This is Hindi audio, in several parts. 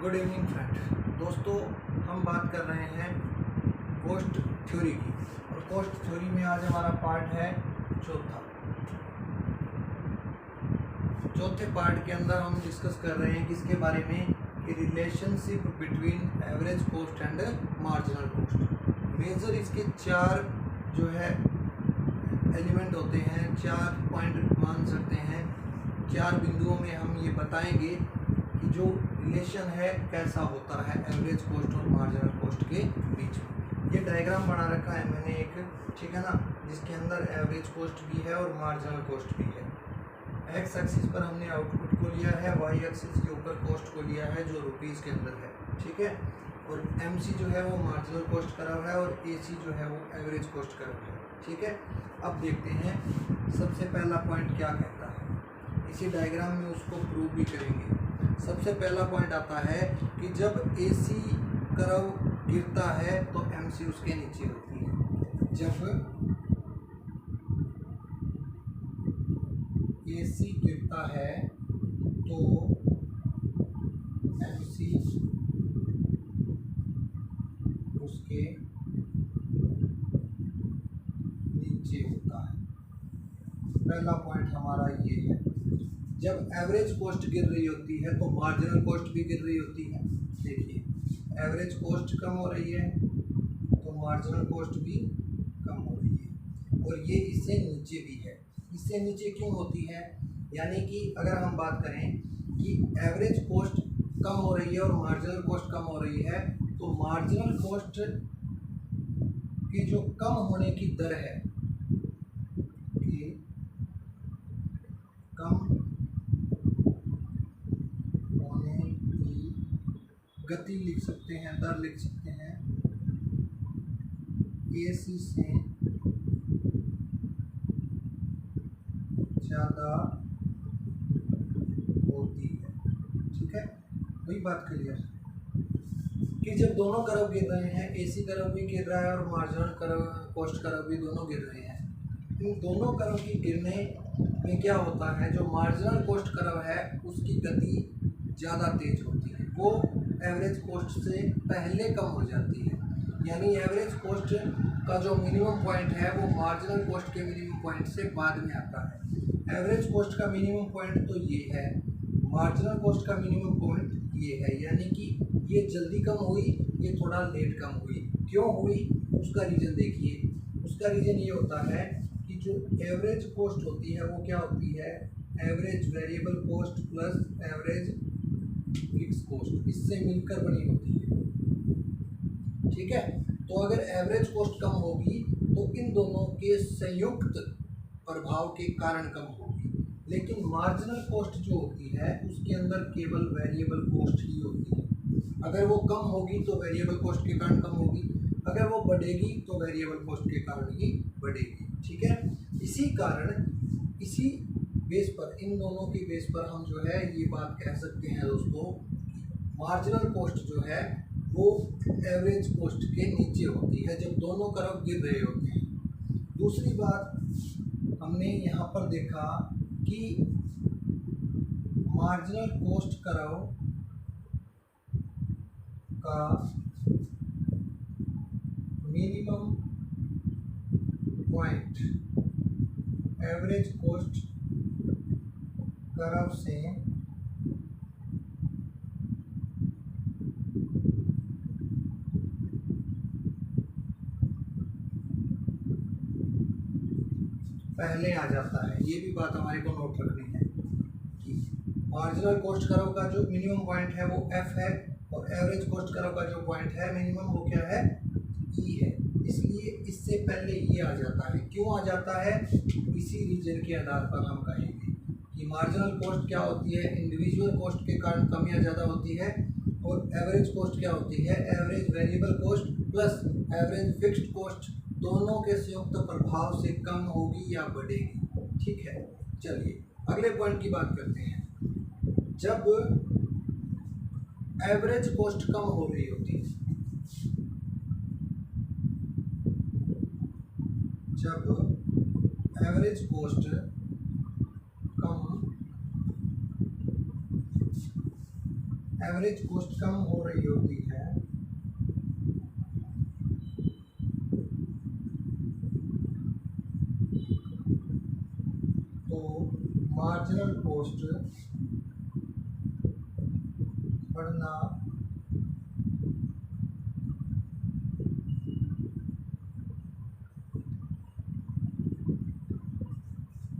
Good evening friend. दोस्तों, हम बात कर रहे हैं कॉस्ट थ्योरी की, और कॉस्ट थ्योरी में आज हमारा पार्ट है चौथे पार्ट के अंदर हम डिस्कस कर रहे हैं किसके बारे में कि relationship between average cost and marginal cost. Major इसके चार जो है एलिमेंट होते हैं, चार पॉइंट मान सकते हैं। चार बिंदुओं में हम ये बताएंगे कि जो रिलेशन है कैसा होता है एवरेज कॉस्ट और मार्जिनल कॉस्ट के बीच में। ये डायग्राम बना रखा है मैंने एक, ठीक है ना, जिसके अंदर एवरेज कॉस्ट भी है और मार्जिनल कॉस्ट भी है। एक्स एक्सिस पर हमने आउटपुट को लिया है, वाई एक्सिस के ऊपर कॉस्ट को लिया है जो रुपीज़ के अंदर है, ठीक है। और एम सी जो है वो मार्जिनल कॉस्ट कर्व है और ए सी जो है वो एवरेज कॉस्ट कर्व है, ठीक है। अब देखते हैं सबसे पहला पॉइंट क्या कहता है, इसी डायग्राम में उसको प्रूव भी करेंगे। सबसे पहला पॉइंट आता है कि जब ए सी कर्व गिरता है तो एम सी उसके नीचे होती है। जब ए सी गिरता है तो एम सी उसके नीचे होता है। पहला पॉइंट हमारा ये है। जब एवरेज कॉस्ट गिर रही होती है तो मार्जिनल कॉस्ट भी गिर रही होती है। देखिए, एवरेज कॉस्ट कम हो रही है तो मार्जिनल कॉस्ट भी कम हो रही है, और ये इससे नीचे भी है। इससे नीचे क्यों होती है? यानी कि अगर हम बात करें कि एवरेज कॉस्ट कम हो रही है और मार्जिनल कॉस्ट कम हो रही है, तो मार्जिनल कॉस्ट की जो कम होने की दर है, कि कम होने की गति लिख सकते हैं, दर लिख सकते हैं, ए सी से ज़्यादा होती है, ठीक है। वही बात क्लियर कि जब दोनों कर्व गिर रहे हैं, एसी कर्व भी गिर रहा है और मार्जिनल कर्व कॉस्ट कर्व भी दोनों गिर रहे हैं, इन दोनों कर्व की गिरने में क्या होता है, जो मार्जिनल कॉस्ट कर्व है उसकी गति ज़्यादा तेज होती है, वो एवरेज कॉस्ट से पहले कम हो जाती है। यानी एवरेज कॉस्ट का जो मिनिमम पॉइंट है वो मार्जिनल कॉस्ट के मिनिमम पॉइंट से बाद में आता है। एवरेज कॉस्ट का मिनिमम पॉइंट तो ये है, मार्जिनल कॉस्ट का मिनिमम पॉइंट ये है। यानी कि ये जल्दी कम हुई, ये थोड़ा लेट कम हुई। क्यों हुई उसका रीज़न देखिए। उसका रीज़न ये होता है कि जो एवरेज कॉस्ट होती है वो क्या होती है, average variable cost plus average fix cost, इससे मिलकर बनी होती है, ठीक है। तो अगर एवरेज कॉस्ट कम होगी तो इन दोनों के संयुक्त प्रभाव के कारण कम होगी। लेकिन मार्जिनल कॉस्ट जो होती है उसके अंदर केवल वेरिएबल कॉस्ट ही होती है। अगर वो कम होगी तो वेरिएबल कॉस्ट के कारण कम होगी, अगर वो बढ़ेगी तो वेरिएबल कॉस्ट के कारण ही बढ़ेगी, ठीक है। इसी कारण, इसी बेस पर, इन दोनों की बेस पर हम जो है ये बात कह सकते हैं दोस्तों, मार्जिनल कॉस्ट जो है वो एवरेज कॉस्ट के नीचे होती है जब दोनों कर्व गिर रहे होते हैं। दूसरी बात हमने यहाँ पर देखा कि मार्जिनल कॉस्ट कर्व का minimum point average cost curve से पहले आ जाता है। ये भी बात हमारे को नोट रखनी है कि मार्जिनल कॉस्ट कर्व का जो मिनिमम पॉइंट है वो एफ है, और एवरेज कॉस्ट कर्व का जो पॉइंट है मिनिमम वो क्या है, ई है। इसलिए इससे पहले ये आ जाता है। क्यों आ जाता है? इसी रीजन के आधार पर हम कहेंगे कि मार्जिनल कॉस्ट क्या होती है, इंडिविजुअल कॉस्ट के कारण कम या ज़्यादा होती है, और एवरेज कॉस्ट क्या होती है, average variable cost plus average fixed cost दोनों के संयुक्त प्रभाव से कम होगी या बढ़ेगी, ठीक है। चलिए अगले पॉइंट की बात करते हैं। जब एवरेज कॉस्ट कम हो रही होती है, जब एवरेज कॉस्ट कम एवरेज कॉस्ट कम हो रही होती है तो मार्जिनल कॉस्ट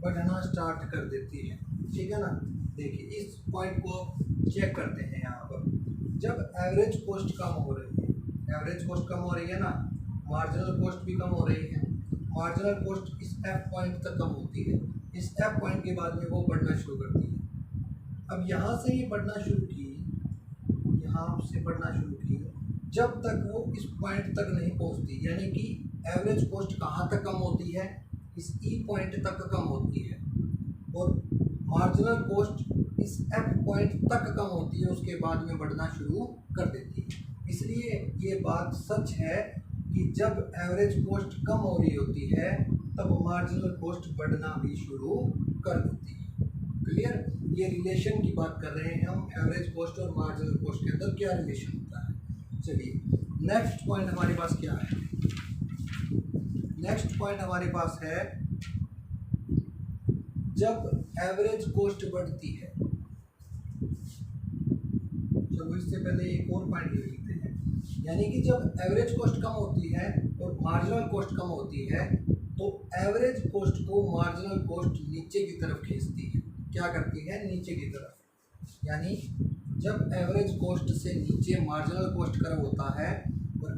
बढ़ना स्टार्ट कर देती है। ठीक है ना। देखिए इस पॉइंट को चेक करते हैं यहाँ पर। जब एवरेज कॉस्ट कम हो रही है, एवरेज कॉस्ट कम हो रही है ना, मार्जिनल कॉस्ट भी कम हो रही है। मार्जिनल कॉस्ट इस एफ पॉइंट तक कम होती है, इस एफ पॉइंट के बाद में वो बढ़ना शुरू करती है। अब यहाँ से ये बढ़ना शुरू की, यहाँ से बढ़ना शुरू की, जब तक वो इस पॉइंट तक नहीं पहुँचती, यानी कि एवरेज कॉस्ट कहाँ तक कम होती है, इस ई पॉइंट तक कम होती है, और मार्जिनल कॉस्ट इस एफ पॉइंट तक कम होती है, उसके बाद में बढ़ना शुरू कर देती है। इसलिए ये बात सच है कि जब एवरेज कॉस्ट कम हो रही होती है तब मार्जिनल कॉस्ट बढ़ना भी शुरू कर देती है। क्लियर। ये रिलेशन की बात कर रहे हैं हम, एवरेज कॉस्ट और मार्जिनल कॉस्ट के अंदर क्या रिलेशन होता है। चलिए नेक्स्ट पॉइंट हमारे पास क्या है। नेक्स्ट पॉइंट हमारे पास है जब एवरेज कॉस्ट बढ़ती है। चलो इससे पहले एक और पॉइंट ले लेते हैं, यानी कि जब एवरेज कॉस्ट कम होती है और मार्जिनल कॉस्ट कम होती है तो एवरेज कॉस्ट को मार्जिनल कॉस्ट नीचे की तरफ खींचती है। क्या करती है, नीचे की तरफ। यानी जब एवरेज कॉस्ट से नीचे मार्जिनल कॉस्ट कर्व होता है और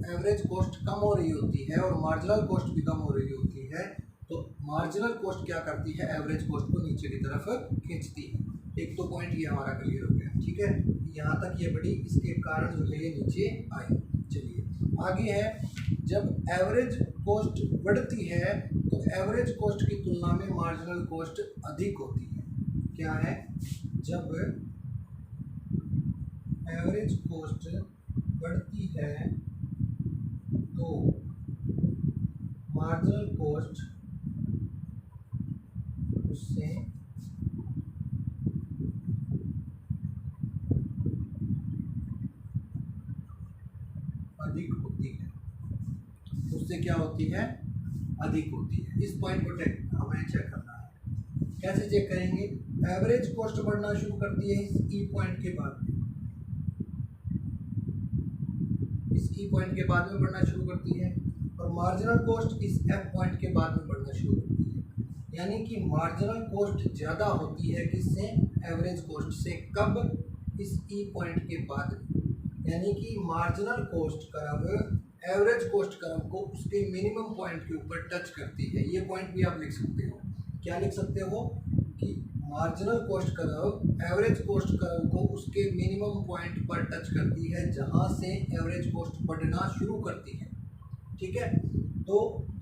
एवरेज कॉस्ट कम हो रही होती है और मार्जिनल कॉस्ट भी कम हो रही होती है, तो मार्जिनल कॉस्ट क्या करती है, एवरेज कॉस्ट को नीचे की तरफ खींचती है। एक तो पॉइंट ये हमारा क्लियर हो गया। ठीक है, यहाँ तक ये बढ़ी, इसके कारण जो है ये नीचे आई। चलिए आगे है, जब एवरेज कॉस्ट बढ़ती है तो एवरेज कॉस्ट की तुलना में मार्जिनल कॉस्ट अधिक होती है। क्या है, जब एवरेज कॉस्ट बढ़ती है तो मार्जिनल कॉस्ट उससे अधिक होती है। उससे क्या होती है, अधिक होती है। इस पॉइंट को हमें चेक करना है। कैसे चेक करेंगे, एवरेज कॉस्ट बढ़ना शुरू करती है इस ई पॉइंट के बाद में, इस ई पॉइंट के बाद में बढ़ना शुरू करती है, और मार्जिनल कॉस्ट इस एफ पॉइंट के बाद में बढ़ना शुरू करती है। यानी कि मार्जिनल कॉस्ट ज़्यादा होती है किससे, एवरेज कॉस्ट से। कब, इस ई पॉइंट के बाद में। यानी कि marginal cost curve average cost curve को उसके मिनिमम पॉइंट के ऊपर टच करती है। ये पॉइंट भी आप लिख सकते हो। क्या लिख सकते हो कि marginal cost curve average cost curve को उसके मिनिमम पॉइंट पर टच करती है, जहाँ से एवरेज कॉस्ट बढ़ना शुरू करती है। ठीक है, तो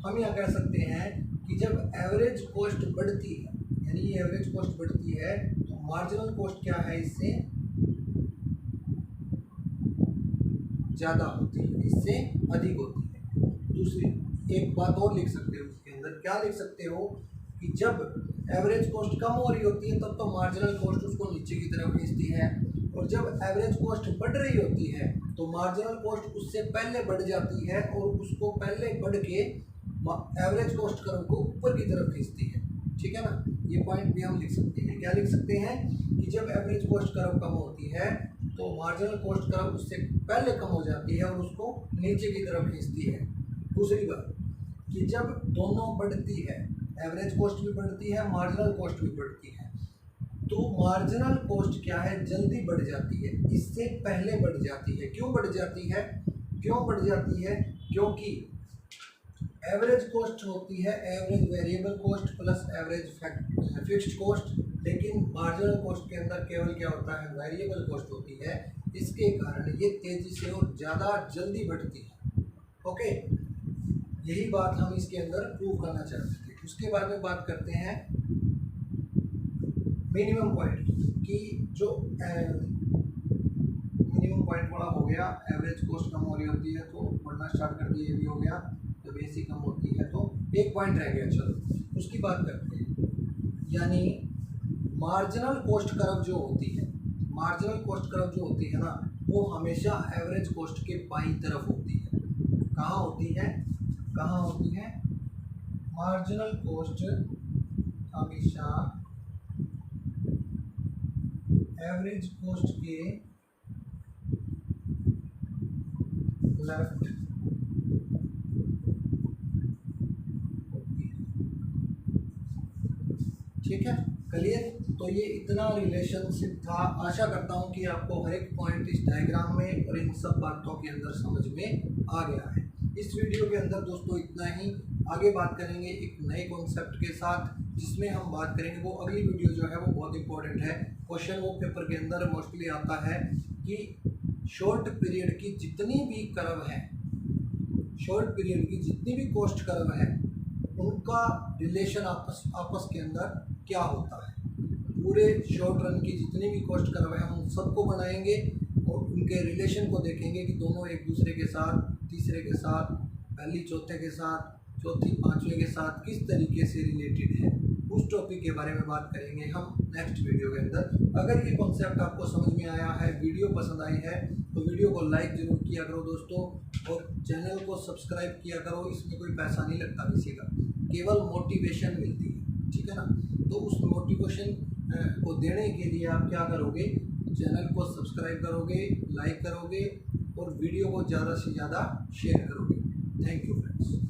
हम यह कह सकते हैं कि जब एवरेज कॉस्ट बढ़ती है, यानी ये एवरेज कॉस्ट बढ़ती है, तो मार्जिनल कॉस्ट क्या है, इससे ज़्यादा होती है, इससे अधिक होती है। दूसरी एक बात और लिख सकते हो उसके अंदर, क्या लिख सकते हो कि जब एवरेज कॉस्ट कम हो रही होती है तब तो मार्जिनल कॉस्ट उसको नीचे की तरफ खींचती है, और जब एवरेज कॉस्ट बढ़ रही होती है तो मार्जिनल कॉस्ट उससे पहले बढ़ जाती है और उसको पहले बढ़ के एवरेज कॉस्ट कर्व को ऊपर की तरफ खींचती है। ठीक है ना, ये पॉइंट भी हम लिख सकते हैं। क्या लिख सकते हैं कि जब एवरेज कॉस्ट कर्व कम होती है तो मार्जिनल कॉस्ट कर्व उससे पहले कम हो जाती है और उसको नीचे की तरफ खींचती है। दूसरी बात कि जब दोनों बढ़ती है, एवरेज कॉस्ट भी बढ़ती है, मार्जिनल कॉस्ट भी बढ़ती है, तो मार्जिनल कॉस्ट क्या है, जल्दी बढ़ जाती है, इससे पहले बढ़ जाती है। क्यों बढ़ जाती है, क्यों बढ़ जाती है, क्योंकि एवरेज कॉस्ट होती है average variable cost plus average fixed cost, लेकिन मार्जिनल कॉस्ट के अंदर केवल क्या होता है, वेरिएबल कॉस्ट होती है। इसके कारण ये तेज़ी से और ज़्यादा जल्दी बढ़ती है। ओके, यही बात हम इसके अंदर प्रूव करना चाहते थे। उसके बाद में बात करते हैं मिनिमम पॉइंट की। जो मिनिमम पॉइंट बड़ा हो गया, एवरेज कॉस्ट कम हो रही होती है तो बढ़ना स्टार्ट कर दिया, ये भी हो गया। जब एसी कम होती है तो एक पॉइंट रह गया, चलो उसकी बात करते हैं। यानी मार्जिनल कॉस्ट कर्व जो होती है, मार्जिनल कॉस्ट कर्व जो होती है ना, वो हमेशा एवरेज कॉस्ट के बाईं तरफ होती है। कहाँ होती है, कहाँ होती है? मार्जिनल कॉस्ट हमेशा एवरेज कॉस्ट के लेफ्ट होती है। ठीक है, क्लियर? तो ये इतना रिलेशनशिप था। आशा करता हूँ कि आपको हर एक पॉइंट इस डायग्राम में और इन सब बातों के अंदर समझ में आ गया है। इस वीडियो के अंदर दोस्तों इतना ही। आगे बात करेंगे एक नए कॉन्सेप्ट के साथ, जिसमें हम बात करेंगे, वो अगली वीडियो जो है वो बहुत इंपॉर्टेंट है। क्वेश्चन वो पेपर के अंदर मोस्टली आता है कि शॉर्ट पीरियड की जितनी भी कर्व है, शॉर्ट पीरियड की जितनी भी कॉस्ट कर्व है, उनका रिलेशन आपस के अंदर क्या होता है। पूरे शॉर्ट रन की जितनी भी कॉस्ट कर्व है हम सबको बनाएंगे और उनके रिलेशन को देखेंगे कि दोनों एक दूसरे के साथ, तीसरे के साथ, पहली चौथे के साथ, चौथी पांचवें के साथ किस तरीके से रिलेटेड है। उस टॉपिक के बारे में बात करेंगे हम नेक्स्ट वीडियो के अंदर। अगर ये कॉन्सेप्ट आपको समझ में आया है, वीडियो पसंद आई है, तो वीडियो को लाइक ज़रूर किया करो दोस्तों, और चैनल को सब्सक्राइब किया करो। इसमें कोई पैसा नहीं लगता किसी का, केवल मोटिवेशन मिलती है। ठीक है ना? तो उस मोटिवेशन को देने के लिए आप क्या करोगे? चैनल को सब्सक्राइब करोगे, लाइक करोगे और वीडियो को ज़्यादा से ज़्यादा शेयर करोगे। Thank you friends.